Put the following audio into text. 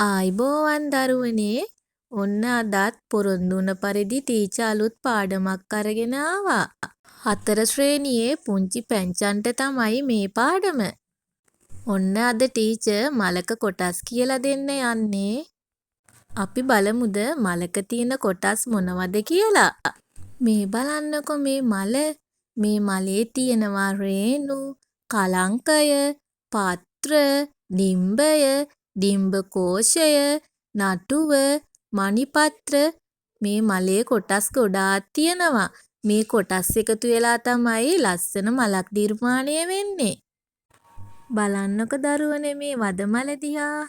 ආයිබෝවන් දරුවනේ ඔන්න අදත් පොරොන්දු වුණ පරිදි ටීචර් අලුත් පාඩමක් අරගෙන ආවා. 4 ශ්‍රේණියේ පුංචි පැංචන්ට තමයි මේ පාඩම. ඔන්න අද ටීචර් මලක කොටස් කියලා දෙන්න යන්නේ. අපි බලමුද මලක තියෙන කොටස් මොනවද කියලා. මේ බලන්නකො මේ මල. මේ මලේ තියෙනවා රේණු, කලංකය, පත්‍ර, ඩිම්බය, ඩිම්බ කෝෂය, නටුව, මණිපත්‍ර මේ මලේ කොටස් ගොඩාක් තියෙනවා. මේ කොටස් එකතු වෙලා තමයි ලස්සන මලක් නිර්මාණය වෙන්නේ. බලන්නකො දරුවනේ මේ වද මල දිහා.